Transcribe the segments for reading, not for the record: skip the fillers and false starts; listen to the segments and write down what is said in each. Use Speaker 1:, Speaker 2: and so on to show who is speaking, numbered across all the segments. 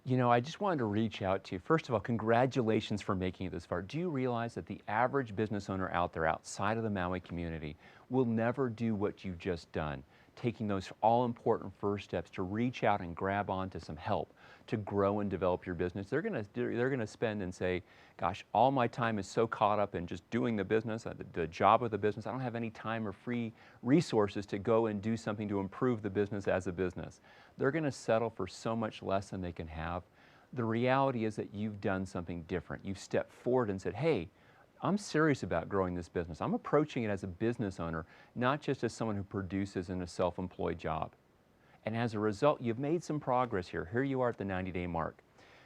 Speaker 1: You know, I just wanted to reach out to you. First of all, congratulations for making it this far. Do you realize that the average business owner out there outside of the Maui community will never do what you've just done? Taking those all important first steps to reach out and grab onto some help to grow and develop your business. They're gonna spend and say, gosh, all my time is so caught up in just doing the business, the job of the business. I don't have any time or free resources to go and do something to improve the business as a business. They're going to settle for so much less than they can have. The reality is that you've done something different. You've stepped forward and said, hey, I'm serious about growing this business. I'm approaching it as a business owner, not just as someone who produces in a self-employed job. And as a result, you've made some progress here. Here you are at the 90-day mark.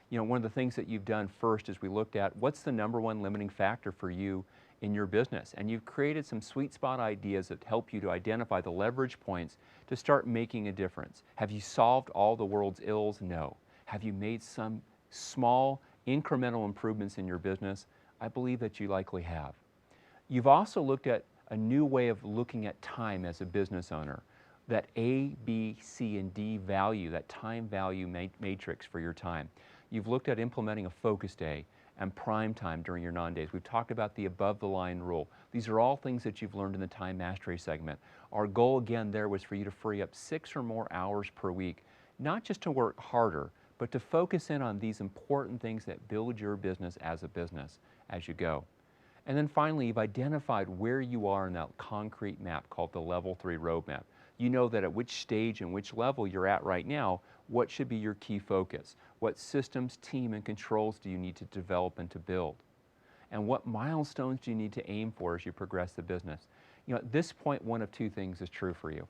Speaker 1: You know, one of the things that you've done first is we looked at what's the number one limiting factor for you in your business. And you've created some sweet spot ideas that help you to identify the leverage points to start making a difference. Have you solved all the world's ills? No. Have you made some small incremental improvements in your business? I believe that you likely have. You've also looked at a new way of looking at time as a business owner. That A, B, C, and D value, that time value matrix for your time. You've looked at implementing a focus day and prime time during your non-days. We've talked about the above the line rule. These are all things that you've learned in the time mastery segment. Our goal again there was for you to free up 6 or more hours per week, not just to work harder, but to focus in on these important things that build your business as you go. And then finally, you've identified where you are in that concrete map called the Level 3 Roadmap. You know that at which stage and which level you're at right now, what should be your key focus? What systems, team, and controls do you need to develop and to build? And what milestones do you need to aim for as you progress the business? You know, at this point, one of two things is true for you.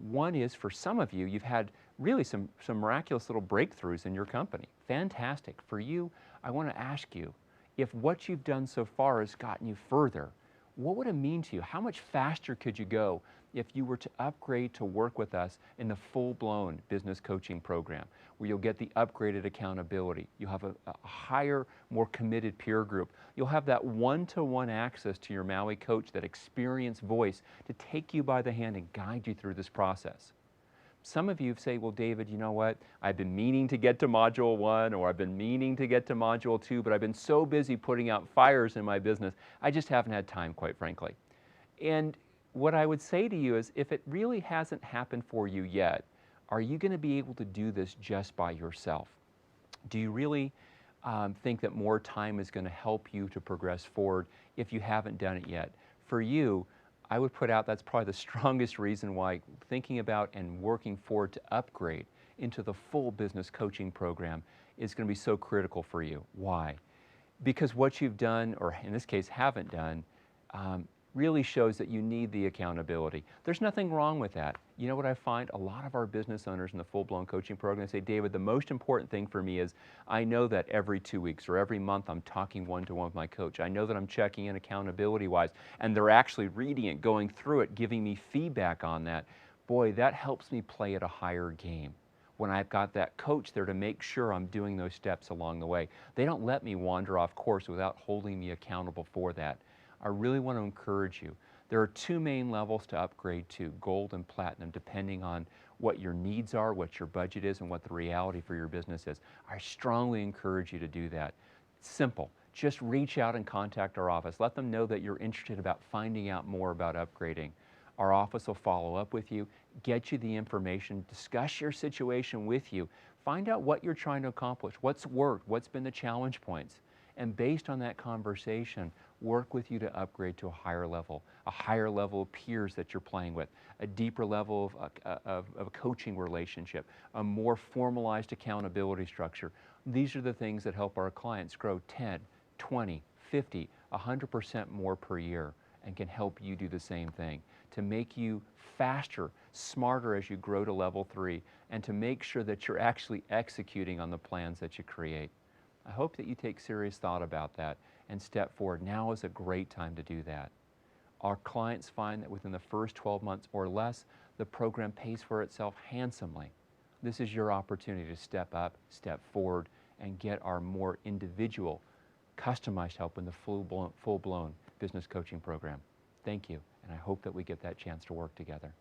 Speaker 1: One is for some of you, you've had really some miraculous little breakthroughs in your company. Fantastic. For you, I want to ask you, if what you've done so far has gotten you further, what would it mean to you? How much faster could you go if you were to upgrade to work with us in the full-blown business coaching program, where you'll get the upgraded accountability, you'll have a higher, more committed peer group, you'll have that one-to-one access to your Maui coach, that experienced voice to take you by the hand and guide you through this process. Some of you say, well, David, you know what? I've been meaning to get to Module 1, or I've been meaning to get to Module 2, but I've been so busy putting out fires in my business, I just haven't had time, quite frankly. And what I would say to you is, if it really hasn't happened for you yet, are you going to be able to do this just by yourself? Do you really think that more time is going to help you to progress forward if you haven't done it yet? For you, I would put out that's probably the strongest reason why thinking about and working forward to upgrade into the full business coaching program is going to be so critical for you. Why? Because what you've done, or in this case haven't done, really shows that you need the accountability. There's nothing wrong with that. You know what I find? A lot of our business owners in the full-blown coaching program say, David, the most important thing for me is I know that every 2 weeks or every month I'm talking one-to-one with my coach. I know that I'm checking in accountability-wise, and they're actually reading it, going through it, giving me feedback on that. Boy, that helps me play at a higher game when I've got that coach there to make sure I'm doing those steps along the way. They don't let me wander off course without holding me accountable for that. I really want to encourage you. There are 2 main levels to upgrade to, gold and platinum, depending on what your needs are, what your budget is, and what the reality for your business is. I strongly encourage you to do that. It's simple. Just reach out and contact our office. Let them know that you're interested about finding out more about upgrading. Our office will follow up with you, get you the information, discuss your situation with you, find out what you're trying to accomplish, what's worked, what's been the challenge points, and based on that conversation, work with you to upgrade to a higher level of peers that you're playing with, a deeper level of a coaching relationship, a more formalized accountability structure. These are the things that help our clients grow 10, 20, 50, 100% more per year, and can help you do the same thing to make you faster, smarter as you grow to level 3, and to make sure that you're actually executing on the plans that you create. I hope that you take serious thought about that and step forward. Now is a great time to do that. Our clients find that within the first 12 months or less, the program pays for itself handsomely. This is your opportunity to step up, step forward, and get our more individual, customized help in the full-blown business coaching program. Thank you, and I hope that we get that chance to work together.